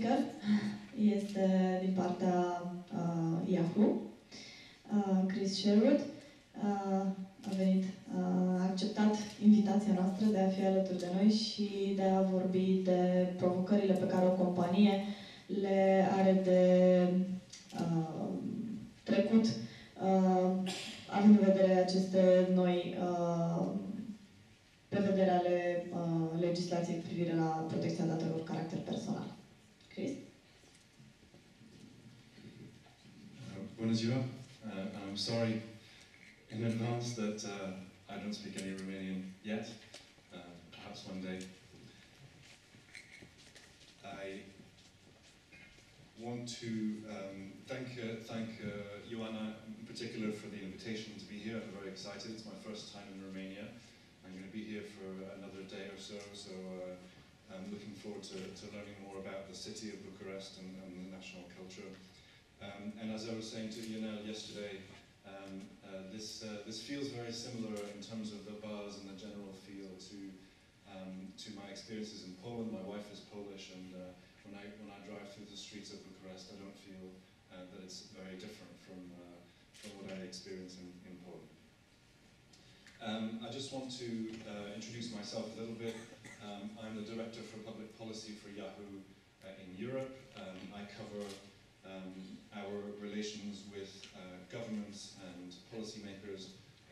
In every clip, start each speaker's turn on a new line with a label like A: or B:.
A: speaker este din partea Yahoo, Chris Sherwood. A acceptat invitația noastră de a fi alături de noi și de a vorbi de provocările pe care o companie le are de trecut, având în vedere aceste noi prevederi ale legislației cu privire la protecția datelor cu caracter personal. Chris?
B: Bună ziua! I'm sorry in advance that I don't speak any Romanian yet. Perhaps one day. I want to thank Ioana in particular for the invitation to be here. I'm very excited. It's my first time in Romania. I'm going to be here for another day or so, so I'm looking forward to learning more about the city of Bucharest and the national culture. And as I was saying to Ionel yesterday, this feels very similar in terms of the buzz and the general feel to my experiences in Poland. My wife is Polish, and when I drive through the streets of Bucharest, I don't feel that it's very different from what I experience in Poland. I just want to introduce myself a little bit. I'm the Director for Public Policy for Yahoo in Europe. I cover our relations with governments and policymakers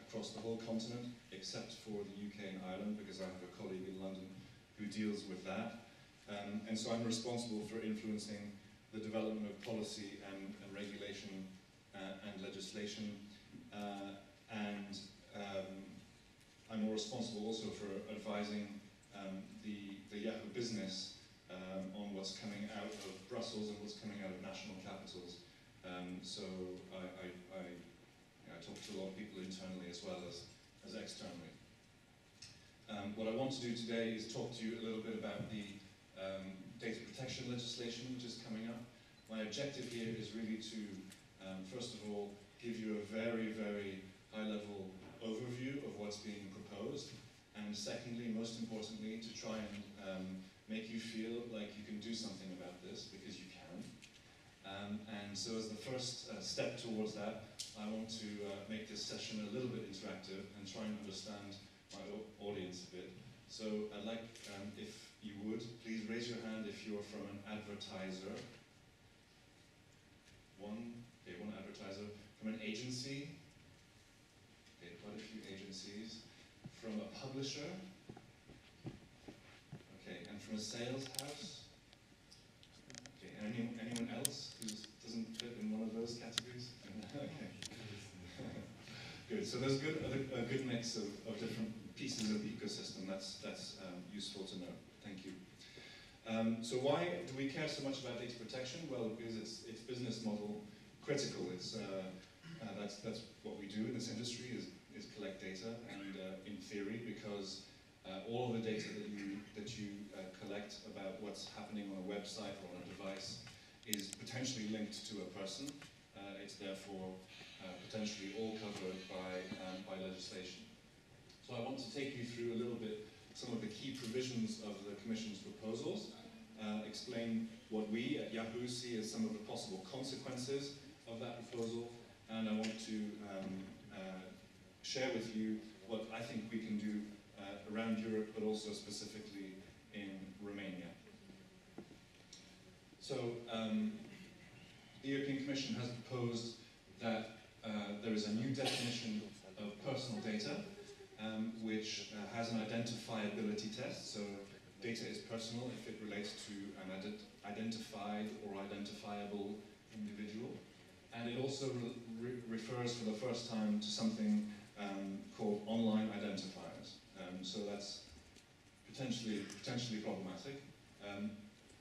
B: across the whole continent, except for the UK and Ireland, because I have a colleague in London who deals with that. And so I'm responsible for influencing the development of policy and regulation and legislation. I'm more responsible also for advising the Yahoo business on what's coming out of Brussels and what's coming out of national capitals. So I talk to a lot of people internally as well as externally. What I want to do today is talk to you a little bit about the data protection legislation which is coming up. My objective here is really to, first of all, give you a very, very high-level overview of what's being proposed, and secondly, most importantly, to try and make you feel like you can do something about this, because you can. And so as the first step towards that, I want to make this session a little bit interactive and try and understand my audience a bit. So I'd like, if you would, please raise your hand if you're from an advertiser. One advertiser. From an agency. Okay, quite a few agencies. From a publisher. Okay, and from a sales house. Okay, anyone else who doesn't fit in one of those categories? Okay. Good. So there's a good mix of different pieces of the ecosystem. That's useful to know. Thank you. So why do we care so much about data protection? Well, because it's business model critical. It's that's what we do in this industry is collect data, and in theory, because all of the data that you collect about what's happening on a website or on a device is potentially linked to a person. It's therefore potentially all covered by legislation. So I want to take you through a little bit some of the key provisions of the Commission's proposals, explain what we at Yahoo see as some of the possible consequences of that proposal, and I want to share with you what I think we can do around Europe, but also specifically in Romania. So the European Commission has proposed that there is a new definition of personal data, which has an identifiability test. So data is personal if it relates to an identified or identifiable individual. And it also refers for the first time to something called online identifiers. So that's potentially problematic.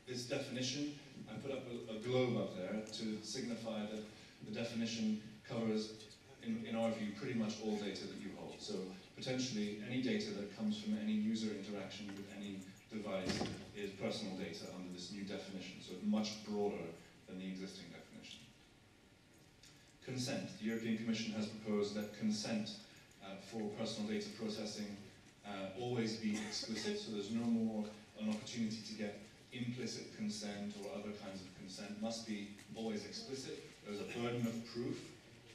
B: This definition, I put up a globe up there to signify that the definition covers, in our view, pretty much all data that you hold. So potentially any data that comes from any user interaction with any device is personal data under this new definition, so much broader than the existing definition. Consent. The European Commission has proposed that consent for personal data processing always be explicit, so there's no more an opportunity to get implicit implicit consent or other kinds of consent must be always explicit. There's a burden of proof.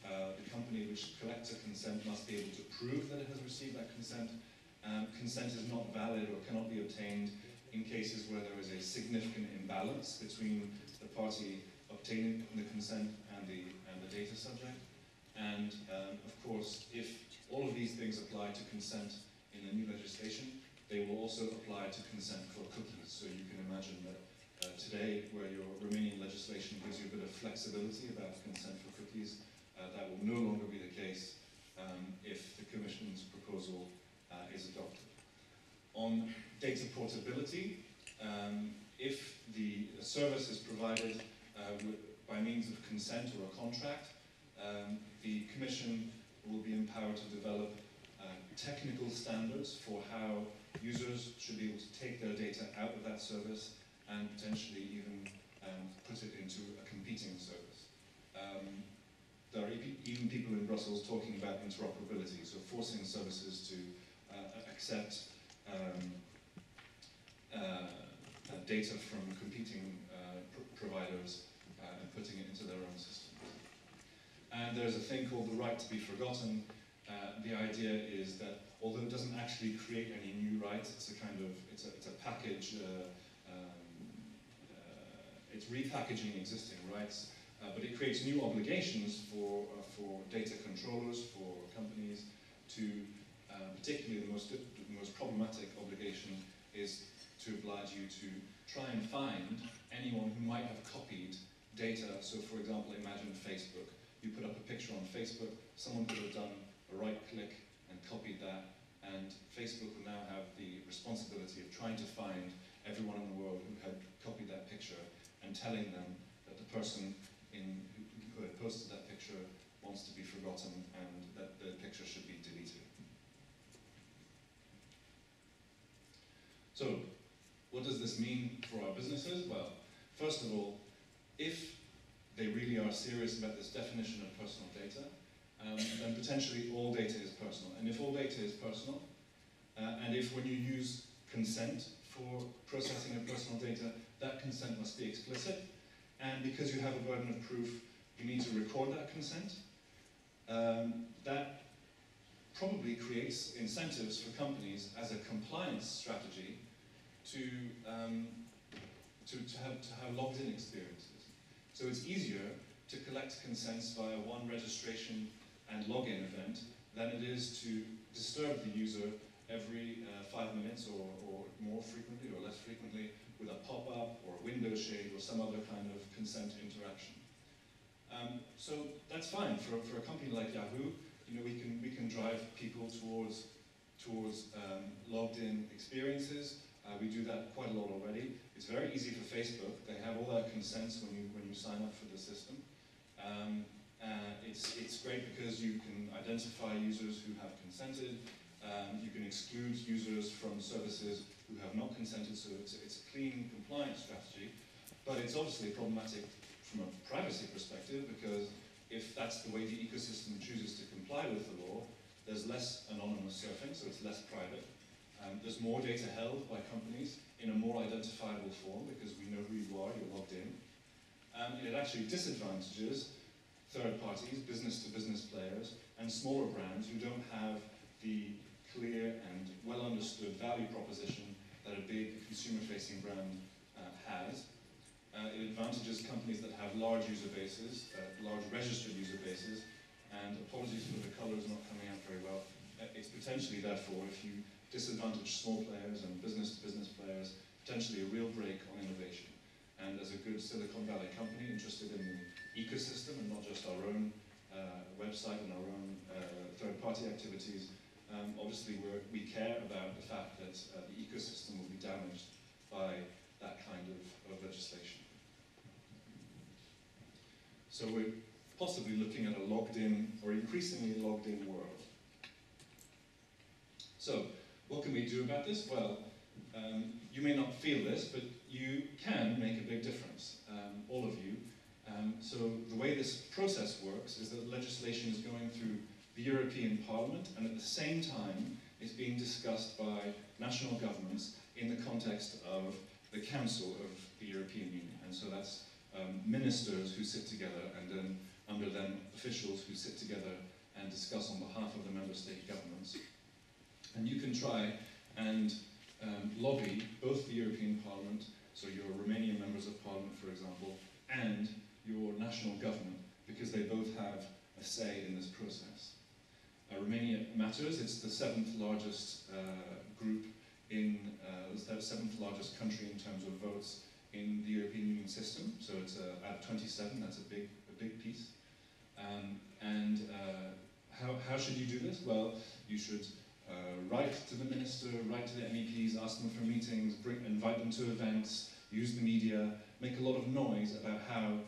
B: The company which collects a consent must be able to prove that it has received that consent. Consent is not valid or cannot be obtained in cases where there is a significant imbalance between the party obtaining the consent and the data subject. And of course, if all of these things apply to consent in the new legislation, they will also apply to consent for cookies. So you can imagine that today, where your Romanian legislation gives you a bit of flexibility about consent for cookies, that will no longer be the case if the Commission's proposal is adopted. On data portability, if the service is provided by means of consent or a contract, the Commission will be empowered to develop technical standards for how users should be able to take their data out of that service and potentially even put it into a competing service. There are even people in Brussels talking about interoperability, so forcing services to accept data from competing providers and putting it into their own systems. And there's a thing called the right to be forgotten. The idea is that although it doesn't actually create any new rights, it's a kind of, it's a package, it's repackaging existing rights, but it creates new obligations for data controllers, for companies to, particularly the most problematic obligation is to oblige you to try and find anyone who might have copied data. So for example, imagine Facebook. You put up a picture on Facebook, someone could have done a right click and copied that, and Facebook will now have the responsibility of trying to find everyone in the world who had copied that picture and telling them that the person who had posted that picture wants to be forgotten and that the picture should be deleted. So, what does this mean for our businesses? Well, first of all, if they really are serious about this definition of personal data, then potentially all data is personal. And if all data is personal, and if when you use consent for processing of personal data, that consent must be explicit, and because you have a burden of proof, you need to record that consent, that probably creates incentives for companies as a compliance strategy to have logged-in experiences. So it's easier to collect consents via one registration and login event than it is to disturb the user every 5 minutes or more frequently or less frequently with a pop-up or a window shade or some other kind of consent interaction. So that's fine for a company like Yahoo. You know, we can drive people towards logged-in experiences. We do that quite a lot already. It's very easy for Facebook. They have all their consents when you sign up for the system. It's great because you can identify users who have consented. You can exclude users from services who have not consented, so it's a clean compliance strategy. But it's obviously problematic from a privacy perspective, because if that's the way the ecosystem chooses to comply with the law, there's less anonymous surfing, so it's less private. There's more data held by companies in a more identifiable form because we know who you are, you're logged in. It actually disadvantages third parties, business-to-business players, and smaller brands who don't have the clear and well-understood value proposition that a big consumer-facing brand has. It advantages companies that have large user bases, large registered user bases, and apologies for the colors not coming out very well. It's potentially, therefore, if you disadvantage small players and business-to-business players, potentially a real break on innovation. And as a good Silicon Valley company interested in the ecosystem and not just our own website and our own third-party activities, obviously we care about the fact that the ecosystem will be damaged by that kind of legislation. So we're possibly looking at a logged-in or increasingly logged-in world. So, what can we do about this? Well, you may not feel this, but you can make a big difference, all of you. So the way this process works is that legislation is going through the European Parliament, and at the same time it's being discussed by national governments in the context of the Council of the European Union. And so that's ministers who sit together, and then under them officials who sit together and discuss on behalf of the member state governments. And you can try and lobby both the European Parliament, so your Romanian members of Parliament, for example, and your national government, because they both have a say in this process. Romania matters. It's the seventh largest group in, the seventh largest country in terms of votes in the European Union system. So it's at 27. That's a big piece. How should you do this? Well, you should write to the minister, write to the MEPs, ask them for meetings, invite them to events, use the media, make a lot of noise about how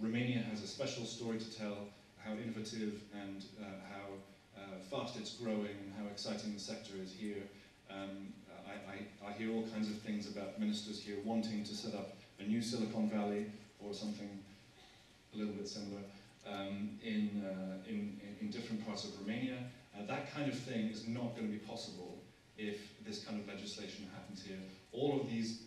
B: Romania has a special story to tell, how innovative and how fast it's growing and how exciting the sector is here. I hear all kinds of things about ministers here wanting to set up a new Silicon Valley or something a little bit similar in different parts of Romania. That kind of thing is not going to be possible if this kind of legislation happens here. All of these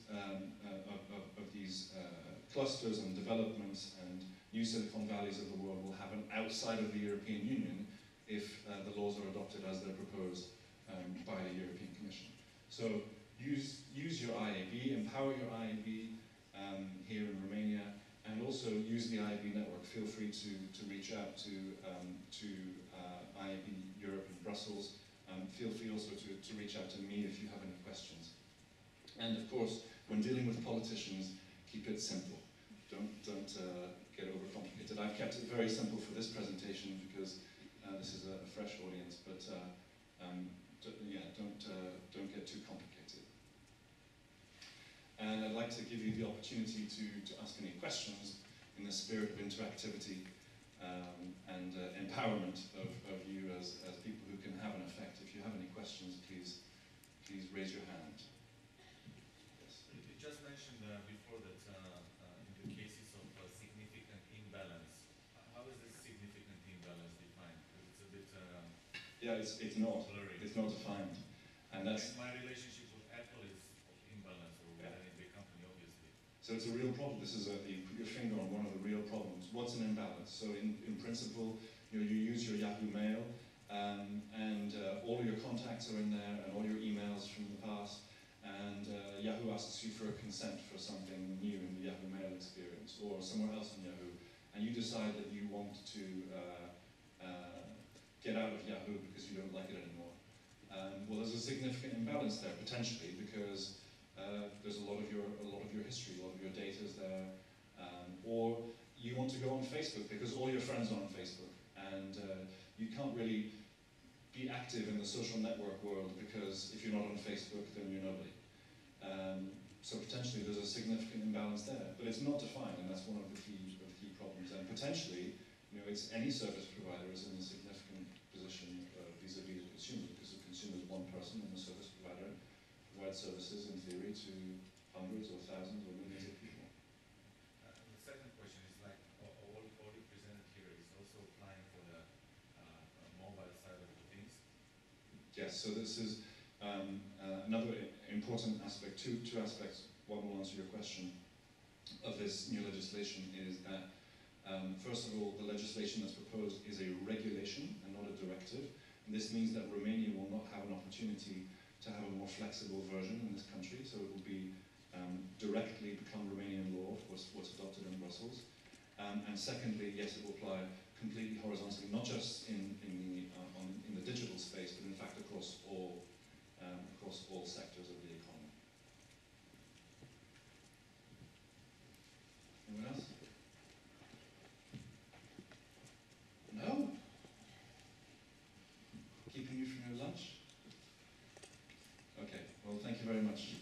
B: clusters and developments and new Silicon Valleys of the world will happen outside of the European Union if the laws are adopted as they're proposed by the European Commission. So use your IAB, empower your IAB here in Romania, and also use the IAB network. Feel free to reach out to IAB Europe in Brussels. Feel free also to reach out to me if you have any questions. And of course, when dealing with politicians, keep it simple. Don't get overcomplicated. I've kept it very simple for this presentation because this is a fresh audience, but yeah, don't get too complicated. And I'd like to give you the opportunity to ask any questions in the spirit of interactivity and empowerment of you as people who can have an effect. If you have any questions, please raise your hand. Yes.
C: You just mentioned before that in the cases of significant imbalance, how is this significant imbalance defined? Because it's a bit
B: yeah, it's not
C: blurry.
B: It's not defined, and that's
C: my relationship with Apple is of imbalance, or with any big company, obviously.
B: so it's a real problem. This is you put your finger on one of the real problems. What's an imbalance? So in principle, you use your Yahoo Mail, and all of your contacts are in there, and all your emails from the past, and Yahoo asks you for a consent for something new in the Yahoo Mail experience, or somewhere else in Yahoo, and you decide that you want to get out of Yahoo because you don't like it anymore. Well, there's a significant imbalance there, potentially, because there's a lot of your history, a lot of your data is there, or you want to go on Facebook because all your friends are on Facebook, and you can't really be active in the social network world because if you're not on Facebook, then you're nobody. So potentially there's a significant imbalance there, but it's not defined, and that's one of the key problems. And potentially, it's any service provider is in a significant position vis-a-vis the consumer, because the consumer is one person and the service provider provides services in theory to hundreds or thousands or millions of people.
C: The second question is like all you presented here is also applying for the mobile side of the things.
B: Yes, so this is another important aspect, two aspects. One will answer your question of this new legislation is that first of all, the legislation that's proposed is a regulation and not a directive. And this means that Romania will not have an opportunity to have a more flexible version in this country, so it will be directly become Romanian law, what's adopted in Brussels. And secondly, yes, it will apply completely horizontally, not just in the digital space, but in fact across all sectors of the economy. Anyone else? No? Keeping you from your lunch? Okay, well, thank you very much.